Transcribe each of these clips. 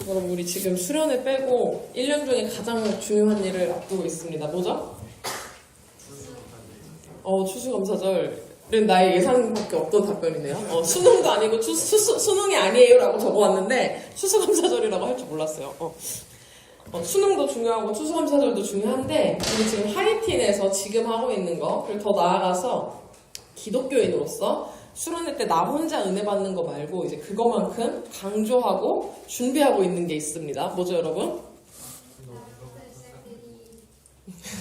여러분 우리 지금 수련회 빼고 1년 중에 가장 중요한 일을 앞두고 있습니다. 뭐죠? 추수감사절은 나의 예상밖에 없던 답변이네요. 수능도 아니고 수능이 아니에요 라고 적어왔는데 추수감사절이라고 할 줄 몰랐어요. 수능도 중요하고 추수감사절도 중요한데 우리 지금 하이틴에서 지금 하고 있는 거, 그리고 더 나아가서 기독교인으로서 수련회 때 나 혼자 은혜 받는 거 말고 이제 그거만큼 강조하고 준비하고 있는 게 있습니다. 뭐죠 여러분?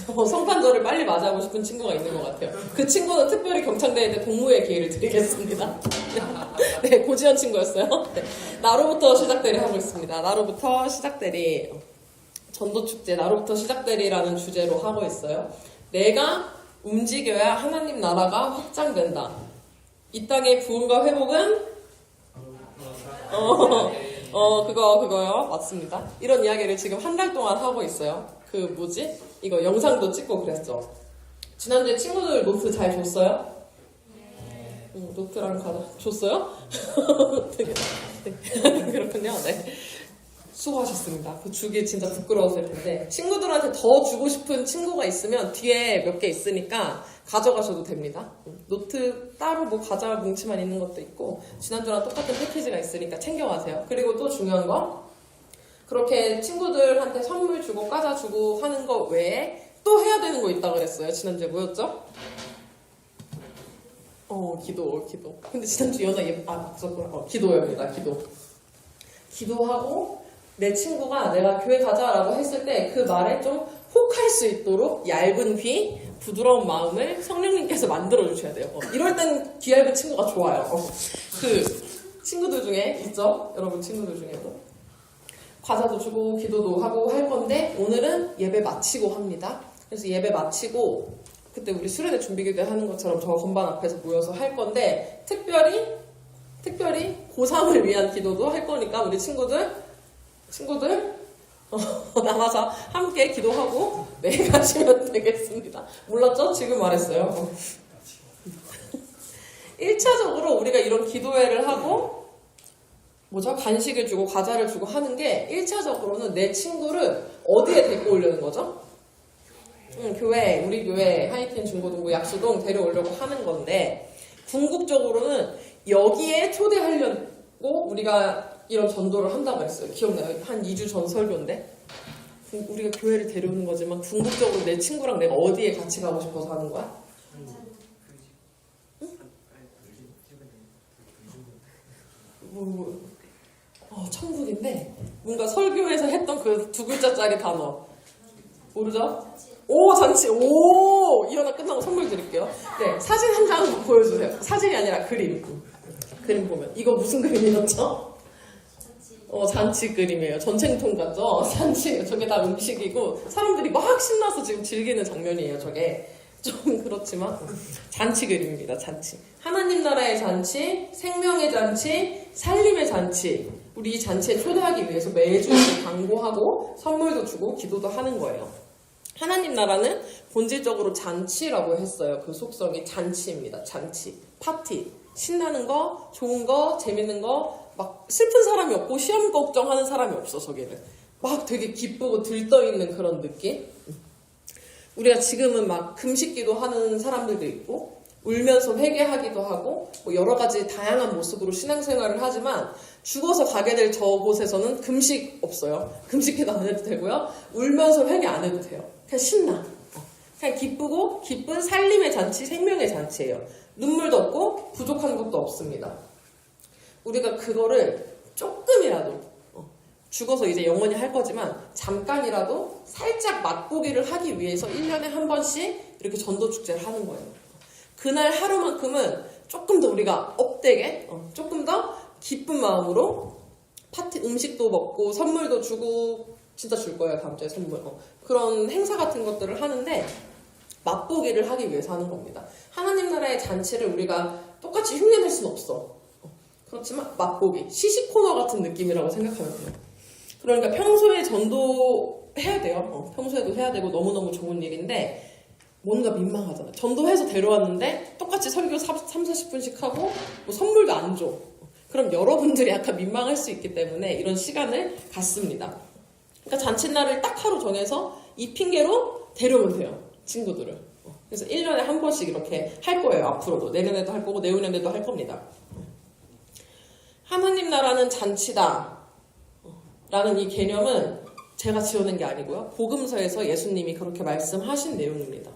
성탄절을 빨리 맞이하고 싶은 친구가 있는 것 같아요. 그 친구는 특별히 경창대회 때 동무의 기회를 드리겠습니다. 네, 고지현 친구였어요. 네, 나로부터 시작대리 하고 있습니다. 나로부터 시작대리, 전도축제 나로부터 시작대리라는 주제로 하고 있어요. 내가 움직여야 하나님 나라가 확장된다. 이 땅의 부흥과 회복은 그거요. 맞습니다. 이런 이야기를 지금 한 달 동안 하고 있어요. 이거 영상도 찍고 그랬죠. 지난주에 친구들 노트 잘 줬어요? 노트랑 가자. 줬어요? 네. 그렇군요. 네. 수고하셨습니다. 그 주기 진짜 부끄러웠을 텐데 친구들한테 더 주고 싶은 친구가 있으면 뒤에 몇 개 있으니까 가져가셔도 됩니다. 노트 따로 뭐 과자 뭉치만 있는 것도 있고 지난주랑 똑같은 패키지가 있으니까 챙겨가세요. 그리고 또 중요한 거, 그렇게 친구들한테 선물 주고 과자 주고 하는 거 외에 또 해야 되는 거 있다고 그랬어요. 지난주에 뭐였죠? 기도. 근데 지난주 여자 없었구나. 기도입니다. 기도하고 내 친구가 내가 교회 가자라고 했을 때 그 말에 좀 혹할 수 있도록 얇은 귀, 부드러운 마음을 성령님께서 만들어주셔야 돼요. 이럴 땐 귀 얇은 친구가 좋아요. 그 친구들 중에 있죠? 여러분 친구들 중에도. 과자도 주고 기도도 하고 할 건데 오늘은 예배 마치고 합니다. 그래서 예배 마치고 그때 우리 수련회 준비기도 하는 것처럼 저 건반 앞에서 모여서 할 건데 특별히 고3을 위한 기도도 할 거니까 우리 친구들 나와서 함께 기도하고 가시면 되겠습니다. 몰랐죠? 지금 말했어요. 1차적으로 우리가 이런 기도회를 하고 간식을 주고 과자를 주고 하는 게 1차적으로는 내 친구를 어디에 데리고 오려는 거죠? 교회, 우리 교회, 하이틴 중고등부 약수동 데려오려고 하는 건데 궁극적으로는 여기에 초대하려고 우리가 이런 전도를 한다고 했어요. 기억나요? 한 2주 전 설교인데 우리가 교회를 데려오는 거지만 궁극적으로 내 친구랑 내가 어디에 같이 가고 싶어서 하는 거야? 천국인데 뭔가 설교에서 했던 그 2글자짜리 단어 모르죠? 잔치. 이현아 끝나고 선물 드릴게요. 네, 사진 한 장 보여주세요. 사진이 아니라 그림 보면 이거 무슨 그림이었죠? 잔치 그림이에요. 전쟁통 같죠? 잔치. 저게 다 음식이고 사람들이 막 신나서 지금 즐기는 장면이에요. 저게 좀 그렇지만 잔치 그림입니다. 잔치. 하나님 나라의 잔치, 생명의 잔치, 살림의 잔치. 우리 이 잔치에 초대하기 위해서 매주 광고하고 선물도 주고 기도도 하는 거예요. 하나님 나라는 본질적으로 잔치라고 했어요. 그 속성이 잔치입니다. 잔치, 파티, 신나는 거, 좋은 거, 재밌는 거, 막 슬픈 사람이 없고 시험 걱정하는 사람이 없어. 저기는 막 되게 기쁘고 들떠있는 그런 느낌. 우리가 지금은 막 금식기도 하는 사람들도 있고 울면서 회개하기도 하고 뭐 여러 가지 다양한 모습으로 신앙생활을 하지만 죽어서 가게 될 저곳에서는 금식 없어요. 금식기도 안 해도 되고요. 울면서 회개 안 해도 돼요. 그냥 신나. 그냥 기쁘고 기쁜 살림의 잔치, 생명의 잔치예요. 눈물도 없고 부족한 것도 없습니다. 우리가 그거를 조금이라도 죽어서 이제 영원히 할 거지만 잠깐이라도 살짝 맛보기를 하기 위해서 1년에 한 번씩 이렇게 전도축제를 하는 거예요. 그날 하루만큼은 조금 더 우리가 업되게 조금 더 기쁜 마음으로 파티 음식도 먹고 선물도 주고 진짜 줄 거예요. 다음 주에 선물. 그런 행사 같은 것들을 하는데 맛보기를 하기 위해서 하는 겁니다. 하나님 나라의 잔치를 우리가 똑같이 흉내낼 수는 없어. 그렇지만 맛보기, 시식 코너 같은 느낌이라고 생각하면 돼요. 그러니까 평소에 전도해야 돼요. 평소에도 해야 되고 너무너무 좋은 일인데 뭔가 민망하잖아. 전도해서 데려왔는데 똑같이 설교 30, 40분씩 하고 뭐 선물도 안 줘. 그럼 여러분들이 약간 민망할 수 있기 때문에 이런 시간을 갖습니다. 그러니까 잔칫날을 딱 하루 정해서 이 핑계로 데려오면 돼요. 친구들을. 그래서 1년에 한 번씩 이렇게 할 거예요. 앞으로도. 내년에도 할 거고 내후년에도 할 겁니다. 하나님 나라는 잔치다 라는 이 개념은 제가 지어낸 게 아니고요. 복음서에서 예수님이 그렇게 말씀하신 내용입니다.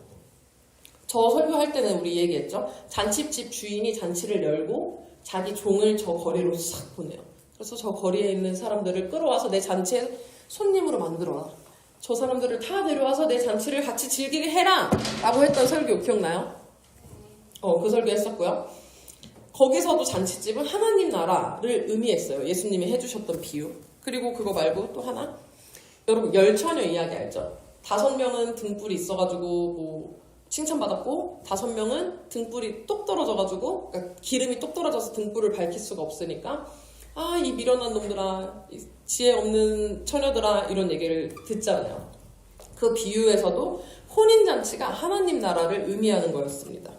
저 설교할 때는 우리 얘기했죠. 잔치집 주인이 잔치를 열고 자기 종을 저 거리로 싹 보내요. 그래서 저 거리에 있는 사람들을 끌어와서 내 잔치에 손님으로 만들어라. 저 사람들을 다 데려와서 내 잔치를 같이 즐기게 해라! 라고 했던 설교 기억나요? 그 설교 했었고요. 거기서도 잔치집은 하나님 나라를 의미했어요. 예수님이 해주셨던 비유. 그리고 그거 말고 또 하나? 여러분 열처녀 이야기 알죠? 5명은 등불이 있어가지고 뭐 칭찬받았고 5명은 등불이 똑 떨어져가지고 그러니까 기름이 똑 떨어져서 등불을 밝힐 수가 없으니까 이 미련한 놈들아, 이 지혜 없는 처녀들아 이런 얘기를 듣잖아요. 그 비유에서도 혼인잔치가 하나님 나라를 의미하는 거였습니다.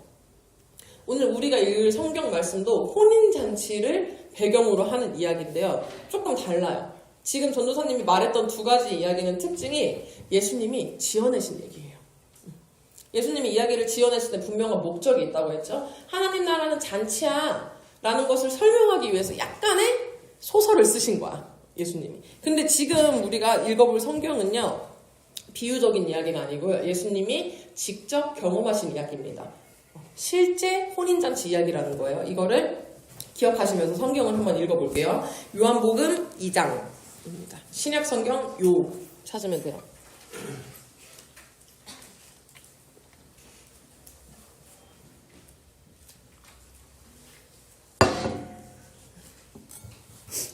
오늘 우리가 읽을 성경 말씀도 혼인잔치를 배경으로 하는 이야기인데요. 조금 달라요. 지금 전도사님이 말했던 2가지 이야기는 특징이 예수님이 지어내신 얘기예요. 예수님이 이야기를 지어냈을 때 분명한 목적이 있다고 했죠. 하나님 나라는 잔치야 라는 것을 설명하기 위해서 약간의 소설을 쓰신 거야. 예수님이. 근데 지금 우리가 읽어볼 성경은요. 비유적인 이야기는 아니고요. 예수님이 직접 경험하신 이야기입니다. 실제 혼인잔치 이야기라는 거예요. 이거를 기억하시면서 성경을 한번 읽어볼게요. 요한복음 2장입니다. 신약 성경 요 찾으면 돼요.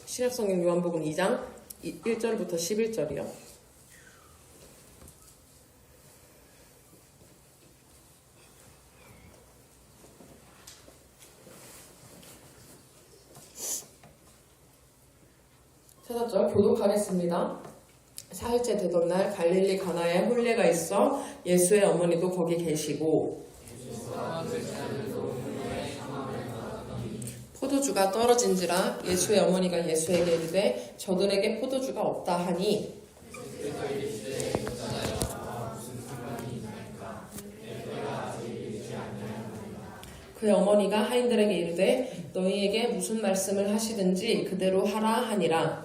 신약 성경 요한복음 2장 1절부터 11절이요. 찾았죠? 교독하겠습니다. 사흘째 되던 날 갈릴리 가나에 혼례가 있어 예수의 어머니도 거기 계시고 포도주가 떨어진지라 예수의 어머니가 예수에게 이르되 저들에게 포도주가 없다 하니 그의 어머니가 하인들에게 이르되 너희에게 무슨 말씀을 하시든지 그대로 하라 하니라.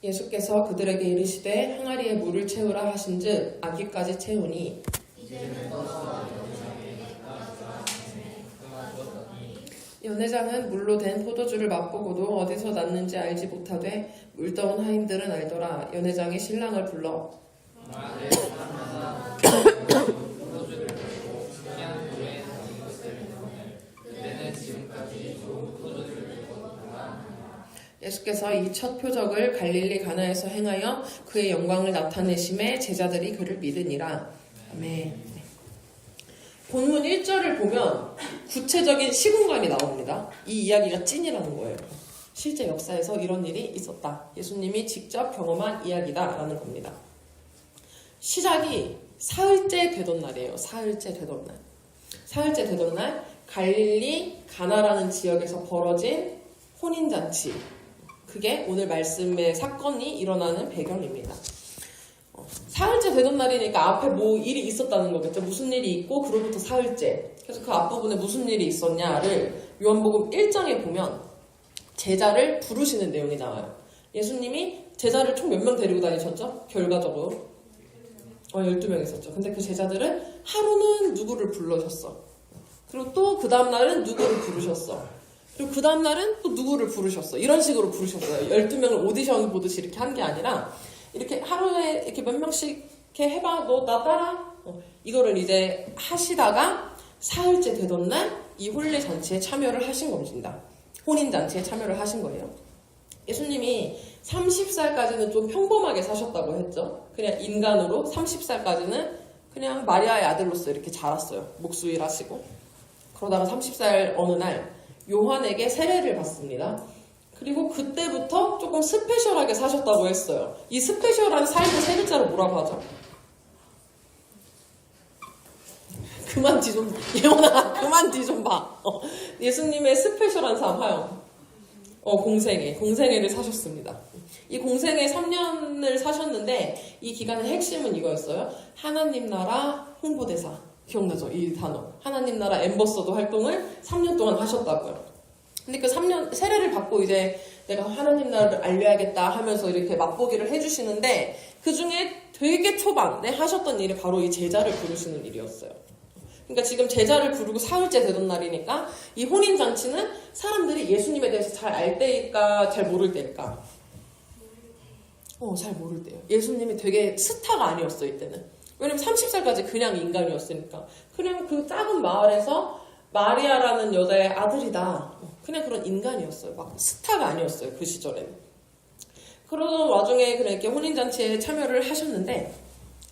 예수께서 그들에게 이르시되 항아리에 물을 채우라 하신즉 아기까지 채우니 연회장은 물로 된 포도주를 맛보고도 어디서 났는지 알지 못하되 물떠온 하인들은 알더라. 연회장이 신랑을 불러 예수께서 이 첫 표적을 갈릴리 가나에서 행하여 그의 영광을 나타내심에 제자들이 그를 믿으니라. 아멘. 본문 1절을 보면 구체적인 시공간이 나옵니다. 이 이야기가 찐이라는 거예요. 실제 역사에서 이런 일이 있었다. 예수님이 직접 경험한 이야기다라는 겁니다. 시작이 사흘째 되던 날이에요. 사흘째 되던 날. 사흘째 되던 날 갈릴리 가나라는 지역에서 벌어진 혼인잔치. 그게 오늘 말씀의 사건이 일어나는 배경입니다. 사흘째 되던 날이니까 앞에 뭐 일이 있었다는 거겠죠. 무슨 일이 있고 그로부터 사흘째. 그래서 그 앞부분에 무슨 일이 있었냐를 요한복음 1장에 보면 제자를 부르시는 내용이 나와요. 예수님이 제자를 총 몇 명 데리고 다니셨죠? 결과적으로 12명 있었죠. 근데 그 제자들은 하루는 누구를 불러셨어. 그리고 또 그 다음날은 누구를 부르셨어. 그리고 그 다음날은 또 누구를 부르셨어. 이런 식으로 부르셨어요. 12명을 오디션 보듯이 이렇게 한 게 아니라 이렇게 하루에 이렇게 몇 명씩 이렇게 해봐. 너 나 따라. 이거를 이제 하시다가 사흘째 되던 날 이 혼례잔치에 참여를 하신 겁니다. 혼인잔치에 참여를 하신 거예요. 예수님이 30살까지는 좀 평범하게 사셨다고 했죠. 그냥 인간으로 30살까지는 그냥 마리아의 아들로서 이렇게 자랐어요. 목수일 하시고. 그러다가 30살 어느 날 요한에게 세례를 받습니다. 그리고 그때부터 조금 스페셜하게 사셨다고 했어요. 이 스페셜한 삶을 세 글자로 뭐라고 하죠? 그만 뒤 좀, 예원아, 그만 뒤 좀 봐. 예수님의 스페셜한 삶, 하영. 공생애를 사셨습니다. 이 공생애 3년을 사셨는데, 이 기간의 핵심은 이거였어요. 하나님 나라 홍보대사. 기억나죠? 이 단어. 하나님 나라 엠버서더 활동을 3년 동안 하셨다고요. 근데 그 3년, 세례를 받고 이제 내가 하나님 나라를 알려야겠다 하면서 이렇게 맛보기를 해주시는데, 그 중에 되게 초반에 하셨던 일이 바로 이 제자를 부르시는 일이었어요. 그러니까 지금 제자를 부르고 사흘째 되던 날이니까 이 혼인잔치는 사람들이 예수님에 대해서 잘 알 때일까 잘 모를 때일까? 잘 모를 때요. 예수님이 되게 스타가 아니었어 이때는. 왜냐면 30살까지 그냥 인간이었으니까. 그냥 그 작은 마을에서 마리아라는 여자의 아들이다. 그냥 그런 인간이었어요. 막 스타가 아니었어요 그 시절에는. 그러던 와중에 이렇게 혼인잔치에 참여를 하셨는데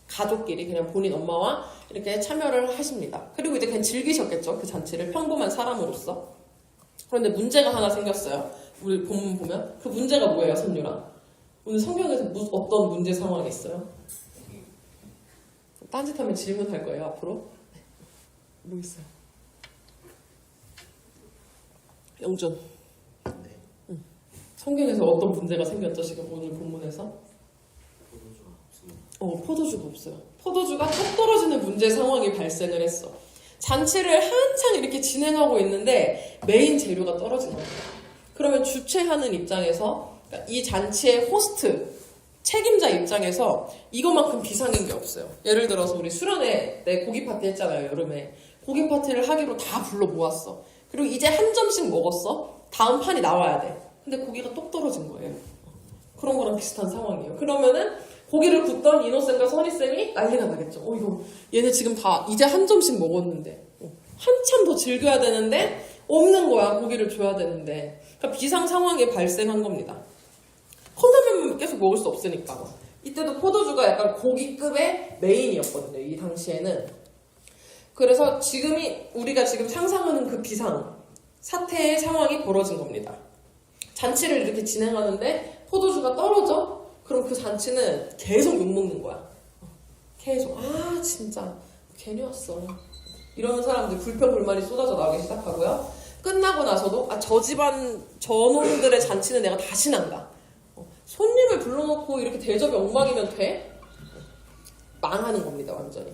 가족끼리 그냥 본인 엄마와 이렇게 참여를 하십니다. 그리고 이제 그냥 즐기셨겠죠. 그 잔치를 평범한 사람으로서. 그런데 문제가 하나 생겼어요. 우리 본문 보면 그 문제가 뭐예요, 선유랑? 오늘 성경에서 어떤 문제 상황이 있어요? 딴짓하면 질문할 거예요, 앞으로. 뭐 있어요? 영준. 네. 성경에서 어떤 문제가 생겼죠, 지금 오늘 본문에서? 포도주가 없어요. 포도주가 뚝 떨어지는 문제 상황이 발생을 했어. 잔치를 한창 이렇게 진행하고 있는데 메인 재료가 떨어진 겁니다. 그러면 주최하는 입장에서 이 잔치의 호스트, 책임자 입장에서 이거만큼 비상인 게 없어요. 예를 들어서 우리 수련회 때 고기 파티 했잖아요, 여름에. 고기 파티를 하기로 다 불러 모았어. 그리고 이제 한 점씩 먹었어. 다음 판이 나와야 돼. 근데 고기가 똑 떨어진 거예요. 그런 거랑 비슷한 상황이에요. 그러면은 고기를 굽던 이노쌤과 선희쌤이 난리가 나겠죠. 이거 얘네 지금 다 이제 한 점씩 먹었는데 한참 더 즐겨야 되는데 없는 거야. 고기를 줘야 되는데. 그러니까 비상 상황이 발생한 겁니다. 컵라면만 계속 먹을 수 없으니까. 이때도 포도주가 약간 고기급의 메인이었거든요. 이 당시에는. 그래서 우리가 지금 상상하는 그 비상 사태의 상황이 벌어진 겁니다. 잔치를 이렇게 진행하는데 포도주가 떨어져? 그럼 그 잔치는 계속 욕먹는 거야. 계속 진짜 괜히 왔어. 이러는 사람들 불평불만이 쏟아져 나오기 시작하고요. 끝나고 나서도 저 집안 저놈들의 잔치는 내가 다시는 안 가. 손님을 불러놓고 이렇게 대접이 엉망이면 돼? 망하는 겁니다, 완전히.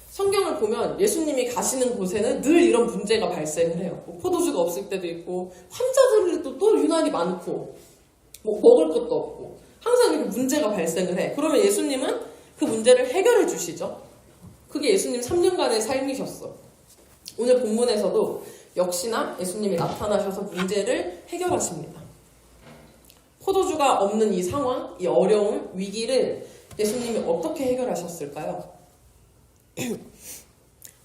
성경을 보면 예수님이 가시는 곳에는 늘 이런 문제가 발생을 해요. 포도주가 없을 때도 있고 환자들도 또 유난히 많고 먹을 것도 없고 항상 이렇게 문제가 발생을 해. 그러면 예수님은 그 문제를 해결해 주시죠. 그게 예수님 3년간의 삶이셨어. 오늘 본문에서도 역시나 예수님이 나타나셔서 문제를 해결하십니다. 포도주가 없는 이 상황, 이 어려움, 위기를 예수님이 어떻게 해결하셨을까요?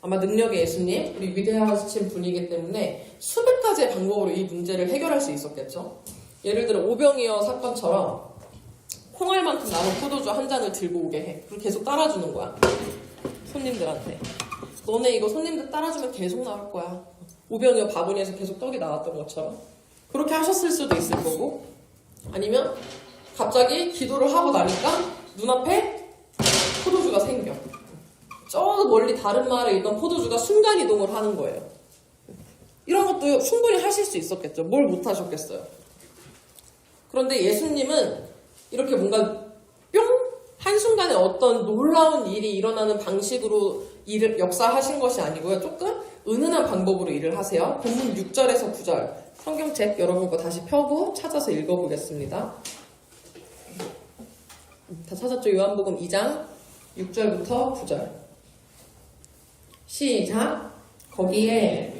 아마 능력의 예수님, 우리 위대하신 분이기 때문에 수백 가지의 방법으로 이 문제를 해결할 수 있었겠죠. 예를 들어 오병이어 사건처럼 콩알만큼 남은 포도주 한 잔을 들고 오게 해. 그리고 계속 따라주는 거야. 손님들한테. 너네 이거 손님들 따라주면 계속 나올 거야. 오병이어 바구니에서 계속 떡이 나왔던 것처럼. 그렇게 하셨을 수도 있을 거고, 아니면 갑자기 기도를 하고 나니까 눈앞에 포도주가 생겨. 저 멀리 다른 마을에 있던 포도주가 순간이동을 하는 거예요. 이런 것도 충분히 하실 수 있었겠죠. 뭘 못하셨겠어요. 그런데 예수님은 이렇게 뭔가 뿅! 한순간에 어떤 놀라운 일이 일어나는 방식으로 역사하신 것이 아니고요. 조금 은은한 방법으로 일을 하세요. 본문 6절에서 9절 성경책 여러분 거 다시 펴고 찾아서 읽어보겠습니다. 다 찾았죠? 요한복음 2장 6절부터 9절 시작. 거기에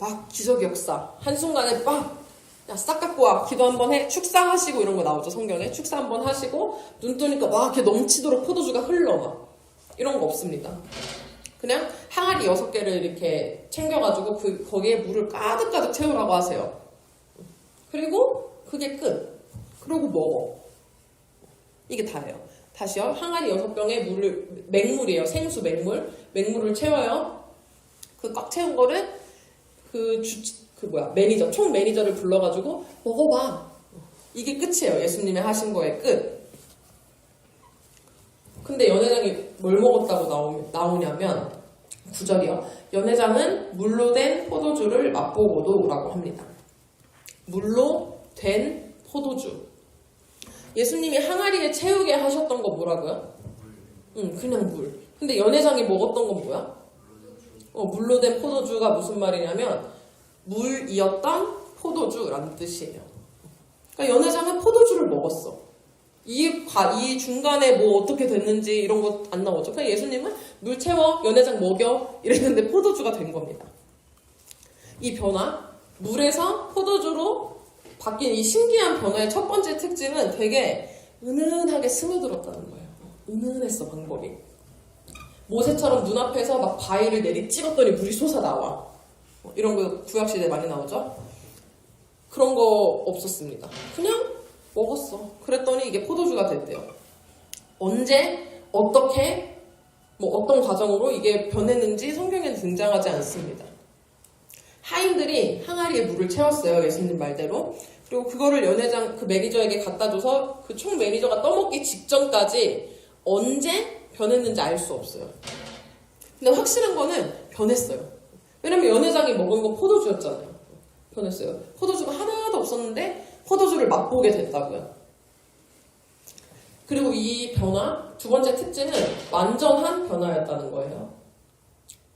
막 기적 역사 한순간에 막 야, 싹 갖고 와 기도 한번 해 축사하시고 이런 거 나오죠 성경에. 축사 한번 하시고 눈 뜨니까 막 이렇게 넘치도록 포도주가 흘러 막 이런 거 없습니다. 그냥 항아리 6개를 이렇게 챙겨가지고 거기에 물을 가득가득 채우라고 하세요. 그리고 그게 끝. 그리고 먹어. 이게 다예요. 다시요. 항아리 6병에 맹물이에요. 생수 맹물. 맹물을 채워요. 그 꽉 채운 거를 매니저, 총 매니저를 불러가지고 먹어봐. 이게 끝이에요. 예수님이 하신 거의 끝. 근데 연회장이 뭘 먹었다고 나오냐면 9절이요. 연회장은 물로 된 포도주를 맛보고도 라고 합니다. 물로 된 포도주. 예수님이 항아리에 채우게 하셨던 거 뭐라고요? 그냥 물. 근데 연회장이 먹었던 건 뭐야? 물로 된 포도주가 무슨 말이냐면 물이었던 포도주라는 뜻이에요. 그러니까 연회장은 포도주를 먹었어. 이 중간에 뭐 어떻게 됐는지 이런 거 안 나오죠. 그냥 예수님은 물 채워, 연회장 먹여 이랬는데 포도주가 된 겁니다. 이 변화, 물에서 포도주로 바뀐 이 신기한 변화의 첫 번째 특징은 되게 은은하게 스며들었다는 거예요. 은은했어, 방법이. 모세처럼 눈앞에서 막 바위를 내리 찍었더니 물이 솟아나와. 이런 거 구약시대에 많이 나오죠? 그런 거 없었습니다. 그냥 먹었어. 그랬더니 이게 포도주가 됐대요. 언제, 어떻게, 어떤 과정으로 이게 변했는지 성경에는 등장하지 않습니다. 하인들이 항아리에 물을 채웠어요. 예수님 말대로. 그리고 그거를 연회장 그 매니저에게 갖다 줘서 그 총 매니저가 떠먹기 직전까지 언제 변했는지 알 수 없어요. 근데 확실한 거는 변했어요. 왜냐면 연회장이 먹은 건 포도주였잖아요. 변했어요. 포도주가 하나도 없었는데 포도주를 맛보게 됐다고요. 그리고 이 변화, 두 번째 특징은 완전한 변화였다는 거예요.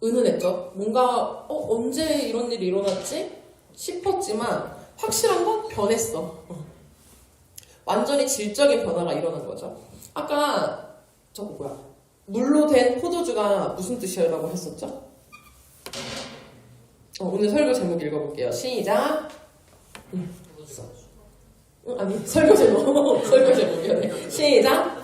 은은했죠. 뭔가 언제 이런 일이 일어났지 싶었지만 확실한 건 변했어. 완전히 질적인 변화가 일어난 거죠. 아까 물로 된 포도주가 무슨 뜻이라고 했었죠? 오늘 설교 제목 읽어볼게요. 시작. 아니 설교 제목 설교 제목이요. 시작.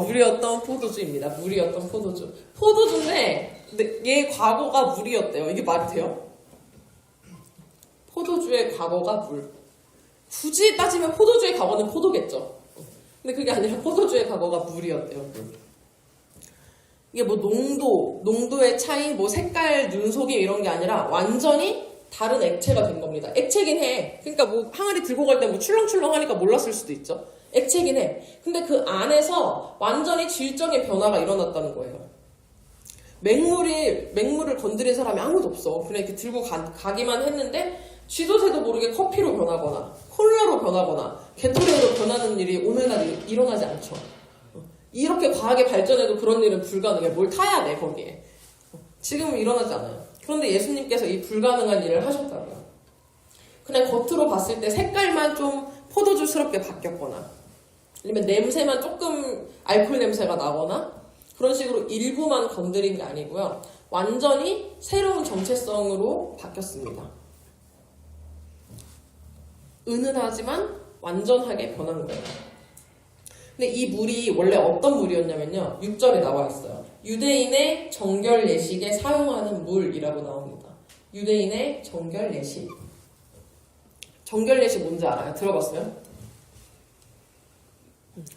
물이었던 포도주입니다. 물이었던 포도주. 포도주인데 얘 과거가 물이었대요. 이게 말이 돼요? 포도주의 과거가 물. 굳이 따지면 포도주의 과거는 포도겠죠. 근데 그게 아니라 포도주의 과거가 물이었대요. 물. 이게 농도의 차이, 색깔, 눈속임 이런 게 아니라 완전히 다른 액체가 된 겁니다. 액체긴 해. 그러니까 항아리 들고 갈 때 출렁출렁하니까 몰랐을 수도 있죠. 액체긴 해. 근데 그 안에서 완전히 질적인 변화가 일어났다는 거예요. 맹물을 건드린 사람이 아무도 없어. 그냥 이렇게 들고 가기만 했는데 쥐도 새도 모르게 커피로 변하거나 콜라로 변하거나 게토레이로 변하는 일이 오늘날 일어나지 않죠. 이렇게 과학이 발전해도 그런 일은 불가능해. 뭘 타야 돼 거기에. 지금은 일어나지 않아요. 그런데 예수님께서 이 불가능한 일을 하셨다고요. 그냥 겉으로 봤을 때 색깔만 좀 포도주스럽게 바뀌었거나 아니면 냄새만 조금 알코올 냄새가 나거나 그런 식으로 일부만 건드린 게 아니고요. 완전히 새로운 정체성으로 바뀌었습니다. 은은하지만 완전하게 변한 거예요. 근데 이 물이 원래 어떤 물이었냐면요. 6절에 나와 있어요. 유대인의 정결 예식에 사용하는 물이라고 나옵니다. 유대인의 정결 예식. 정결 예식 뭔지 알아요? 들어봤어요?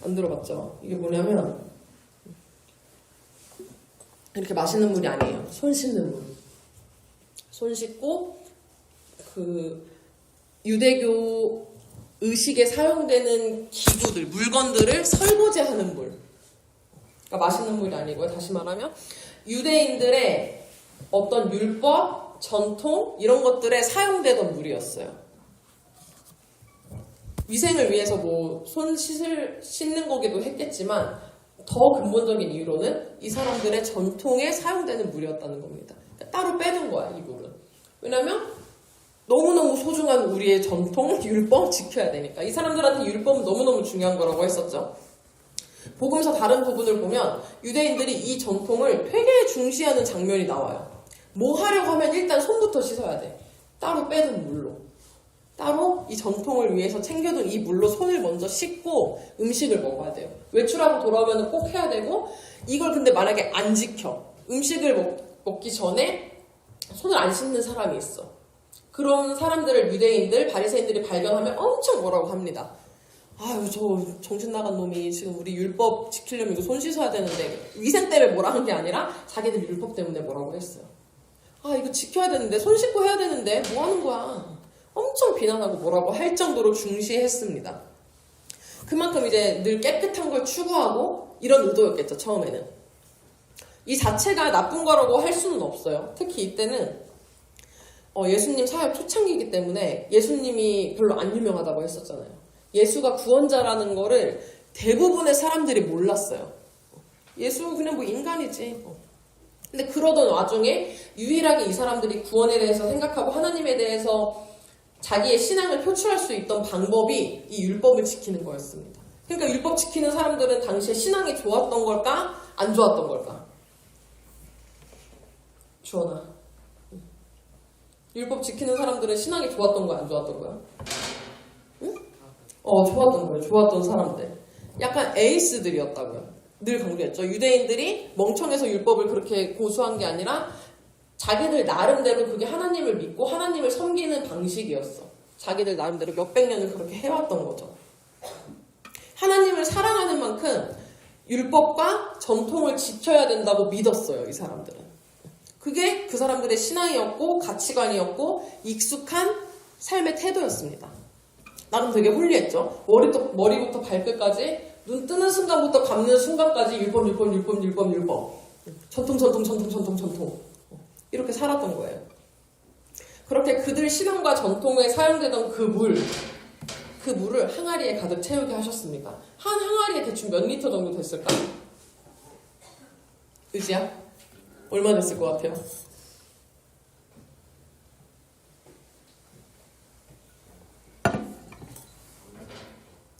안 들어봤죠? 이게 뭐냐면 이렇게 마시는 물이 아니에요. 손 씻는 물. 손 씻고 유대교 의식에 사용되는 기구들, 물건들을 설거지하는 물. 그러니까 마시는 물이 아니고요. 다시 말하면 유대인들의 어떤 율법, 전통 이런 것들에 사용되던 물이었어요. 위생을 위해서 손 씻는 거기도 했겠지만 더 근본적인 이유로는 이 사람들의 전통에 사용되는 물이었다는 겁니다. 그러니까 따로 빼는 거야, 이 물은. 왜냐면 너무너무 소중한 우리의 전통, 율법 지켜야 되니까. 이 사람들한테 율법은 너무너무 중요한 거라고 했었죠. 복음서 다른 부분을 보면 유대인들이 이 전통을 되게 중시하는 장면이 나와요. 뭐 하려고 하면 일단 손부터 씻어야 돼. 따로 빼는 물로. 따로 이 전통을 위해서 챙겨둔 이 물로 손을 먼저 씻고 음식을 먹어야 돼요. 외출하고 돌아오면 꼭 해야 되고 이걸 근데 만약에 안 지켜. 음식을 먹기 전에 손을 안 씻는 사람이 있어. 그런 사람들을 유대인들, 바리새인들이 발견하면 엄청 뭐라고 합니다. 아유, 저 정신 나간 놈이 지금 우리 율법 지키려면 이거 손 씻어야 되는데, 위생 때문에 뭐라 한 게 아니라 자기들 율법 때문에 뭐라고 했어요. 아, 이거 지켜야 되는데, 손 씻고 해야 되는데 뭐 하는 거야. 엄청 비난하고 뭐라고 할 정도로 중시했습니다. 그만큼 이제 늘 깨끗한 걸 추구하고 이런 의도였겠죠, 처음에는. 이 자체가 나쁜 거라고 할 수는 없어요. 특히 이때는 예수님 사역 초창기이기 때문에 예수님이 별로 안 유명하다고 했었잖아요. 예수가 구원자라는 거를 대부분의 사람들이 몰랐어요. 예수 그냥 뭐 인간이지. 근데 그러던 와중에 유일하게 이 사람들이 구원에 대해서 생각하고 하나님에 대해서 자기의 신앙을 표출할 수 있던 방법이 이 율법을 지키는 거였습니다. 그러니까 율법 지키는 사람들은 당시에 신앙이 좋았던 걸까? 안 좋았던 걸까? 주원아. 율법 지키는 사람들은 신앙이 좋았던 거야? 안 좋았던 거야? 응? 좋았던 거예요. 좋았던 사람들. 약간 에이스들이었다고요. 늘 강조했죠. 유대인들이 멍청해서 율법을 그렇게 고수한 게 아니라 자기들 나름대로 그게 하나님을 믿고 하나님을 섬기는 방식이었어. 자기들 나름대로 몇백 년을 그렇게 해왔던 거죠. 하나님을 사랑하는 만큼 율법과 전통을 지켜야 된다고 믿었어요. 이 사람들은. 그게 그 사람들의 신앙이었고 가치관이었고 익숙한 삶의 태도였습니다. 나름 되게 홀리했죠. 머리부터 발끝까지 눈 뜨는 순간부터 감는 순간까지 율법. 전통. 이렇게 살았던 거예요. 그렇게 그들 신앙과 전통에 사용되던 그 물을 항아리에 가득 채우게 하셨습니다. 한 항아리에 대충 몇 리터 정도 됐을까? 의지야? 얼마 됐을 것 같아요?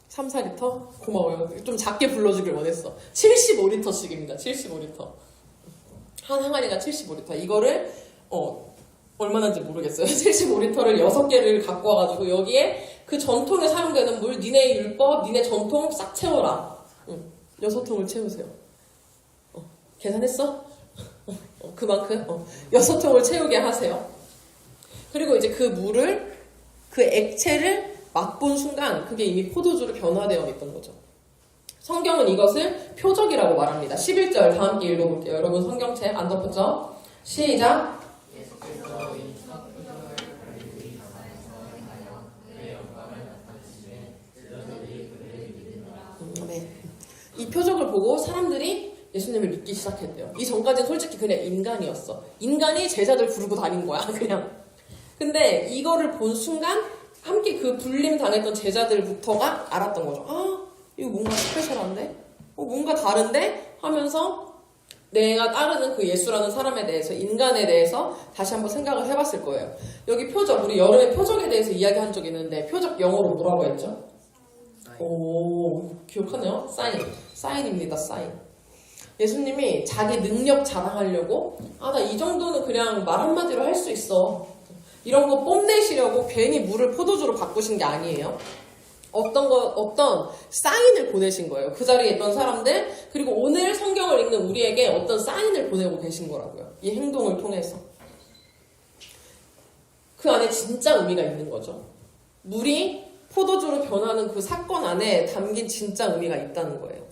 3, 4리터? 고마워요. 좀 작게 불러주길 원했어. 75리터씩입니다. 75리터. 한 항아리가 75리터. 이거를 얼마나인지 모르겠어요. 75리터를 6개를 갖고 와가지고 여기에 그 전통에 사용되는 물, 니네 율법, 니네 전통 싹 채워라. 6통을 채우세요. 계산했어? 그만큼? 6통을 채우게 하세요. 그리고 이제 그 물을, 그 액체를 맛본 순간 그게 이미 포도주로 변화되어 있던 거죠. 성경은 이것을 표적이라고 말합니다. 11절 다 함께 읽어볼게요. 여러분 성경책 안 덮었죠? 시작! 네. 이 표적을 보고 사람들이 예수님을 믿기 시작했대요. 이 전까지는 솔직히 그냥 인간이었어. 인간이 제자들 부르고 다닌 거야, 그냥. 근데 이거를 본 순간 함께 그 불림 당했던 제자들부터가 알았던 거죠. 아, 이거 뭔가 스페셜한데? 뭔가 다른데? 하면서 내가 따르는 그 예수라는 사람에 대해서, 인간에 대해서 다시 한번 생각을 해봤을 거예요. 여기 표적, 우리 여름에 표적에 대해서 이야기한 적이 있는데 표적 영어로 뭐라고 했죠? 오, 기억하네요? 사인입니다, 사인. 예수님이 자기 능력 자랑하려고 나 이 정도는 그냥 말 한마디로 할 수 있어. 이런 거 뽐내시려고 괜히 물을 포도주로 바꾸신 게 아니에요. 어떤 사인을 보내신 거예요. 그 자리에 있던 사람들, 그리고 오늘 성경을 읽는 우리에게 어떤 사인을 보내고 계신 거라고요. 이 행동을 통해서. 그 안에 진짜 의미가 있는 거죠. 물이 포도주로 변하는 그 사건 안에 담긴 진짜 의미가 있다는 거예요.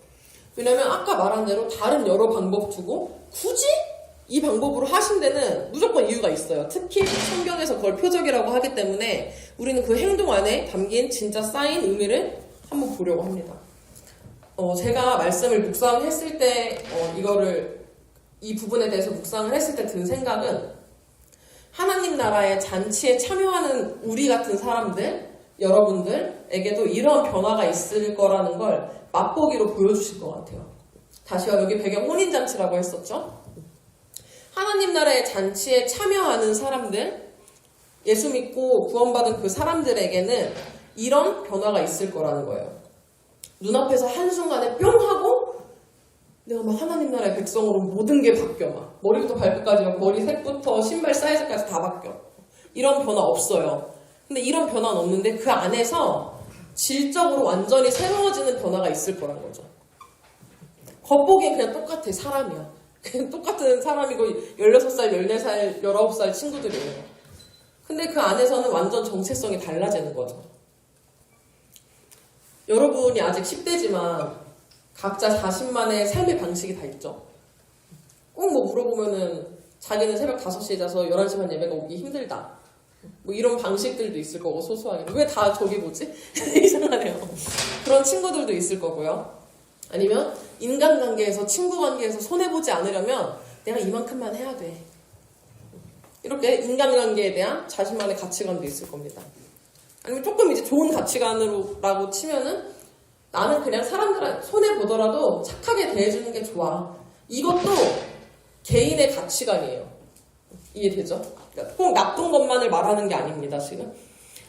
왜냐면 아까 말한 대로 다른 여러 방법 두고 굳이 이 방법으로 하신 데는 무조건 이유가 있어요. 특히 성경에서 그걸 표적이라고 하기 때문에 우리는 그 행동 안에 담긴 진짜 쌓인 의미를 한번 보려고 합니다. 제가 말씀을 묵상했을 때 이 부분에 대해서 묵상을 했을 때 든 생각은 하나님 나라의 잔치에 참여하는 우리 같은 사람들, 여러분들에게도 이런 변화가 있을 거라는 걸 맛보기로 보여주실 것 같아요. 다시요, 여기 배경 혼인잔치라고 했었죠? 하나님 나라의 잔치에 참여하는 사람들, 예수 믿고 구원받은 그 사람들에게는 이런 변화가 있을 거라는 거예요. 눈앞에서 한순간에 뿅 하고 내가 막 하나님 나라의 백성으로 모든 게 바뀌어. 막 머리부터 발끝까지, 막 머리 색부터 신발 사이즈까지 다 바뀌어. 이런 변화 없어요. 근데 이런 변화는 없는데 그 안에서 질적으로 완전히 새로워지는 변화가 있을 거란 거죠. 겉보기엔 그냥 똑같아, 사람이야. 똑같은 사람이고 16살, 14살, 19살 친구들이에요. 근데 그 안에서는 완전 정체성이 달라지는 거죠. 여러분이 아직 10대지만 각자 자신만의 삶의 방식이 다 있죠. 꼭 뭐 물어보면은 자기는 새벽 5시에 자서 11시 반 예배가 오기 힘들다. 뭐 이런 방식들도 있을 거고, 소소하게. 왜 다 저기 뭐지? 이상하네요. 그런 친구들도 있을 거고요. 아니면 인간관계에서, 친구관계에서 손해보지 않으려면 내가 이만큼만 해야 돼. 이렇게 인간관계에 대한 자신만의 가치관도 있을 겁니다. 아니면 조금 이제 좋은 가치관으로라고 치면은 나는 그냥 사람들한테 손해보더라도 착하게 대해주는 게 좋아. 이것도 개인의 가치관이에요. 이해되죠? 그러니까 꼭 나쁜 것만을 말하는 게 아닙니다, 지금.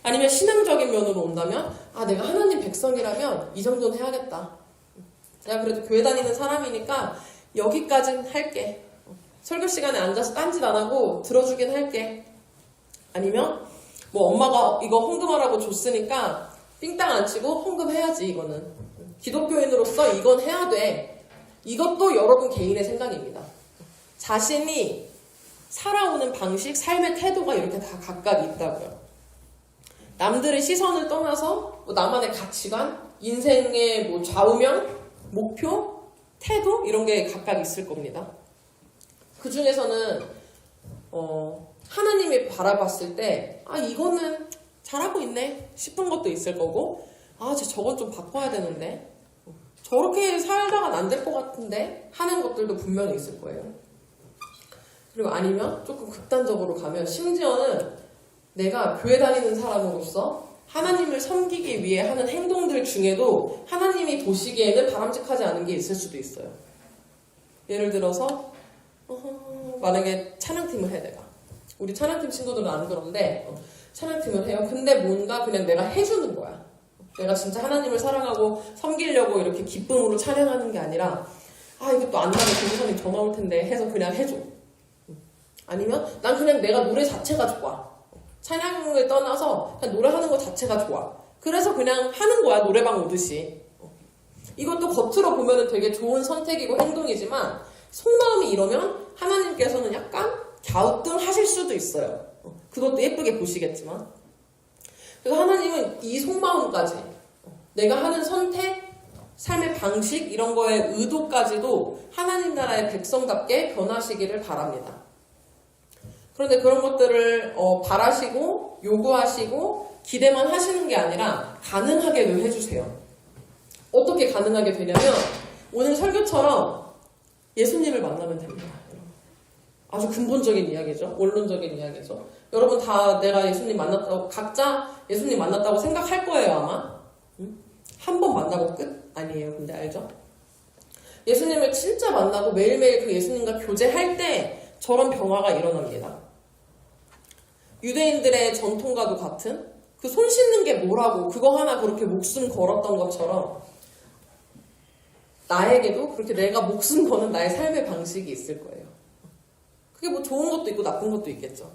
아니면 신앙적인 면으로 온다면, 아, 내가 하나님 백성이라면 이 정도는 해야겠다. 내가 그래도 교회 다니는 사람이니까 여기까지는 할게. 설교 시간에 앉아서 딴짓 안 하고 들어주긴 할게. 아니면 뭐 엄마가 이거 헌금하라고 줬으니까 삥땅 안 치고 헌금해야지, 이거는. 기독교인으로서 이건 해야 돼. 이것도 여러분 개인의 생각입니다. 자신이 살아오는 방식, 삶의 태도가 이렇게 다 각각 있다고요. 남들의 시선을 떠나서 뭐 나만의 가치관, 인생의 뭐 좌우명, 목표, 태도 이런 게 각각 있을 겁니다. 그 중에서는 하나님이 바라봤을 때 아, 이거는 잘하고 있네 싶은 것도 있을 거고, 아, 저건 좀 바꿔야 되는데, 저렇게 살다간 안 될 것 같은데 하는 것들도 분명히 있을 거예요. 그리고 아니면 조금 극단적으로 가면 심지어는 내가 교회 다니는 사람으로서 하나님을 섬기기 위해 하는 행동들 중에도 하나님이 보시기에는 바람직하지 않은 게 있을 수도 있어요. 예를 들어서 만약에 찬양팀을 해, 내가. 우리 찬양팀 친구들은 안 그런데 찬양팀을 해요. 근데 뭔가 그냥 내가 해주는 거야. 내가 진짜 하나님을 사랑하고 섬기려고 이렇게 기쁨으로 찬양하는 게 아니라, 아, 이것도 안 나면 교사님 전화 올 텐데 해서 그냥 해줘. 아니면 난 그냥 내가 노래 자체가 좋아. 찬양을 떠나서 그냥 노래하는 것 자체가 좋아. 그래서 그냥 하는 거야, 노래방 오듯이. 이것도 겉으로 보면은 되게 좋은 선택이고 행동이지만 속마음이 이러면 하나님께서는 약간 갸우뚱하실 수도 있어요. 그것도 예쁘게 보시겠지만. 그래서 하나님은 이 속마음까지, 내가 하는 선택, 삶의 방식 이런 거의 의도까지도 하나님 나라의 백성답게 변하시기를 바랍니다. 그런데 그런 것들을 바라시고 요구하시고 기대만 하시는 게 아니라 가능하게도 해주세요. 어떻게 가능하게 되냐면 오늘 설교처럼 예수님을 만나면 됩니다. 아주 근본적인 이야기죠. 원론적인 이야기죠. 여러분 다 내가 예수님 만났다고, 각자 예수님 만났다고 생각할 거예요, 아마. 한 번 만나고 끝? 아니에요. 근데 알죠? 예수님을 진짜 만나고 매일매일 그 예수님과 교제할 때 저런 변화가 일어납니다. 유대인들의 전통과도 같은 그 손 씻는 게 뭐라고 그거 하나 그렇게 목숨 걸었던 것처럼 나에게도 그렇게 내가 목숨 거는 나의 삶의 방식이 있을 거예요. 그게 뭐 좋은 것도 있고 나쁜 것도 있겠죠.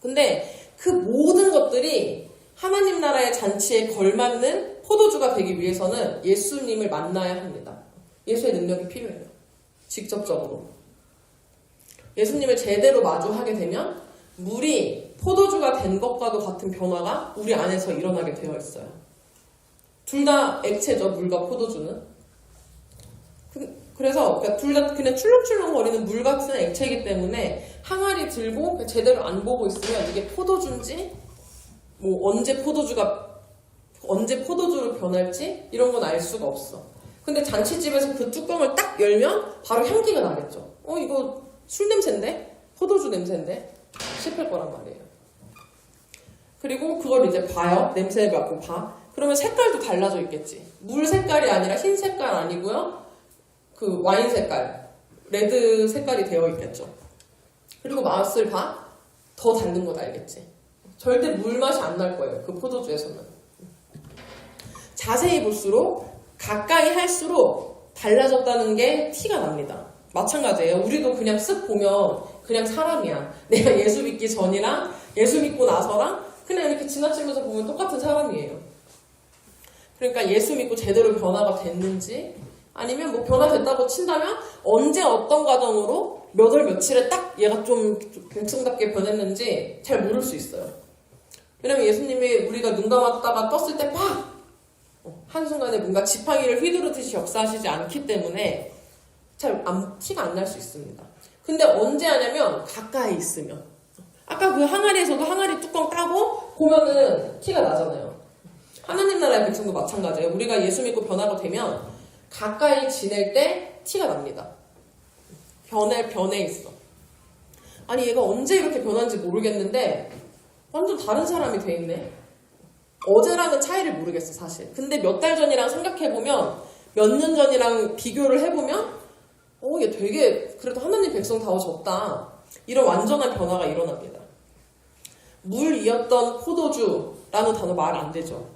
근데 그 모든 것들이 하나님 나라의 잔치에 걸맞는 포도주가 되기 위해서는 예수님을 만나야 합니다. 예수의 능력이 필요해요. 직접적으로. 예수님을 제대로 마주하게 되면 물이 포도주가 된 것과도 같은 변화가 우리 안에서 일어나게 되어 있어요. 둘 다 액체죠, 물과 포도주는. 그래서 둘 다 그냥 출렁출렁거리는 물 같은 액체이기 때문에 항아리 들고 제대로 안 보고 있으면 이게 포도주인지 뭐 언제 포도주로 변할지 이런 건 알 수가 없어. 근데 잔치집에서 그 뚜껑을 딱 열면 바로 향기가 나겠죠. 이거 술 냄새인데? 포도주 냄새인데? 싶을 거란 말이에요. 그리고 그걸 이제 봐요. 냄새 맡고 봐. 그러면 색깔도 달라져 있겠지. 물 색깔이 아니라 흰 색깔 아니고요. 그 와인 색깔, 레드 색깔이 되어 있겠죠. 그리고 맛을 봐. 더 다른 건 알겠지. 절대 물 맛이 안 날 거예요. 그 포도주에서는. 자세히 볼수록 가까이 할수록 달라졌다는 게 티가 납니다. 마찬가지예요. 우리도 그냥 쓱 보면 그냥 사람이야. 내가 예수 믿기 전이랑 예수 믿고 나서랑 그냥 이렇게 지나치면서 보면 똑같은 사람이에요. 그러니까 예수 믿고 제대로 변화가 됐는지 아니면 뭐 변화됐다고 친다면 언제 어떤 과정으로 몇 월 며칠에 딱 얘가 좀 백성답게 변했는지 잘 모를 수 있어요. 왜냐면 예수님이 우리가 눈 감았다가 떴을 때 팍! 한순간에 뭔가 지팡이를 휘두르듯이 역사하시지 않기 때문에 잘 티가 안 날 수 있습니다. 근데 언제 하냐면 가까이 있으면. 아까 그 항아리에서도 항아리 뚜껑 따고 보면은 티가 나잖아요. 하나님 나라의 백성도 마찬가지예요. 우리가 예수 믿고 변화가 되면 가까이 지낼 때 티가 납니다. 변해 있어. 아니 얘가 언제 이렇게 변한지 모르겠는데 완전 다른 사람이 돼 있네. 어제랑은 차이를 모르겠어 사실. 근데 몇 달 전이랑 생각해보면 몇 년 전이랑 비교를 해보면 얘 되게 그래도 하나님 백성다워졌다. 이런 완전한 변화가 일어납니다. 물이었던 포도주라는 단어 말 안 되죠.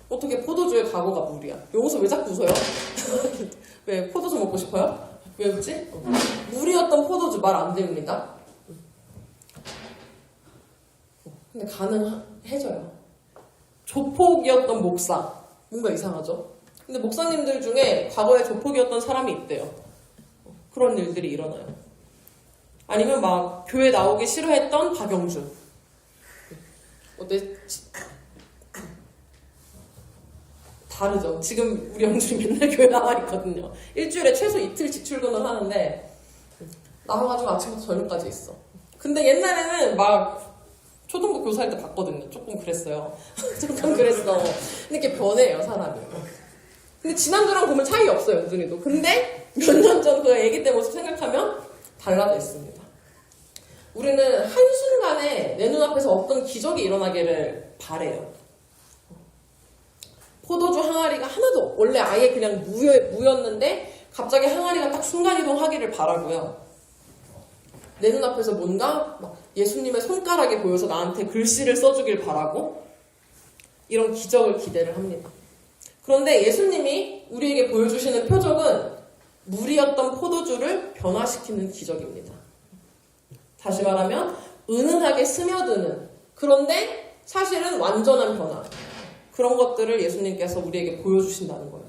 어떻게 포도주의 과거가 물이야? 여기서 왜 자꾸 웃어요? 왜 포도주 먹고 싶어요? 왜 웃지? 물이었던 포도주 말 안 됩니다. 근데 가능해져요. 조폭이었던 목사. 뭔가 이상하죠? 근데 목사님들 중에 과거에 조폭이었던 사람이 있대요. 그런 일들이 일어나요. 아니면 막 교회 나오기 싫어했던 박영준. 어때? 다르죠. 지금 우리 영준이 맨날 교회 나와 있거든요. 일주일에 최소 이틀씩 출근을 하는데 나와가지고 아침부터 저녁까지 있어. 근데 옛날에는 막 초등부 교사할 때 봤거든요. 조금 그랬어요. 조금 그랬어. 근데 이렇게 변해요, 사람이. 근데 지난주랑 보면 차이 없어요, 영준이도. 근데 몇 년 전 그 애기 때 모습 생각하면 달라져 있습니다. 우리는 한순간에 내 눈앞에서 어떤 기적이 일어나기를 바래요. 포도주 항아리가 하나도 원래 아예 그냥 무였는데 갑자기 항아리가 딱 순간이동하기를 바라고요. 내 눈앞에서 뭔가 막 예수님의 손가락이 보여서 나한테 글씨를 써주길 바라고 이런 기적을 기대를 합니다. 그런데 예수님이 우리에게 보여주시는 표적은 물이었던 포도주를 변화시키는 기적입니다. 다시 말하면 은은하게 스며드는, 그런데 사실은 완전한 변화, 그런 것들을 예수님께서 우리에게 보여주신다는 거예요.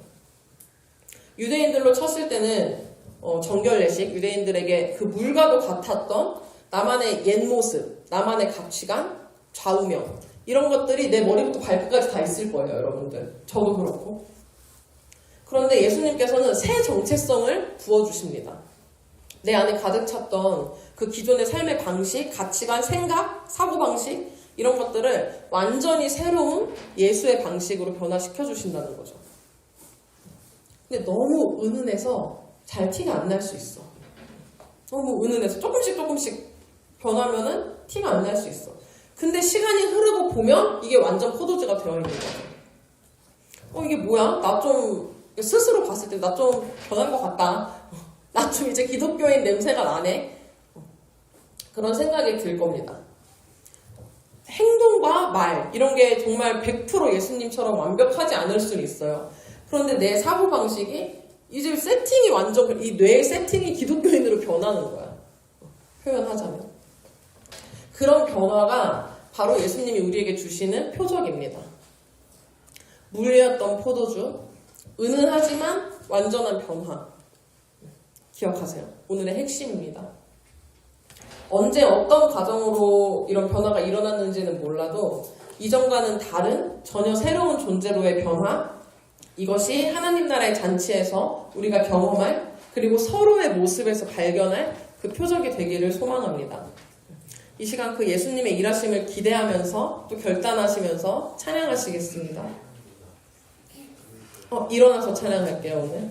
유대인들로 쳤을 때는 정결례식, 유대인들에게 그 물과도 같았던 나만의 옛 모습, 나만의 가치관, 좌우명, 이런 것들이 내 머리부터 발끝까지 다 있을 거예요, 여러분들. 저도 그렇고. 그런데 예수님께서는 새 정체성을 부어주십니다. 내 안에 가득 찼던 그 기존의 삶의 방식, 가치관, 생각, 사고방식, 이런 것들을 완전히 새로운 예수의 방식으로 변화시켜 주신다는 거죠. 근데 너무 은은해서 잘 티가 안 날 수 있어. 너무 은은해서 조금씩 변하면은 티가 안 날 수 있어. 근데 시간이 흐르고 보면 이게 완전 포도주가 되어 있는 거죠. 이게 뭐야? 나 좀 스스로 봤을 때 나 좀 변한 것 같다. 나 좀 이제 기독교인 냄새가 나네. 그런 생각이 들 겁니다. 행동과 말 이런 게 정말 100% 예수님처럼 완벽하지 않을 수는 있어요. 그런데 내 사고방식이 이제 세팅이 완전, 이 뇌의 세팅이 기독교인으로 변하는 거야. 표현하자면. 그런 변화가 바로 예수님이 우리에게 주시는 표적입니다. 물이었던 포도주, 은은하지만 완전한 변화. 기억하세요. 오늘의 핵심입니다. 언제 어떤 과정으로 이런 변화가 일어났는지는 몰라도 이전과는 다른 전혀 새로운 존재로의 변화, 이것이 하나님 나라의 잔치에서 우리가 경험할, 그리고 서로의 모습에서 발견할 그 표적이 되기를 소망합니다. 이 시간 그 예수님의 일하심을 기대하면서 또 결단하시면서 찬양하시겠습니다. 일어나서 찬양할게요, 오늘.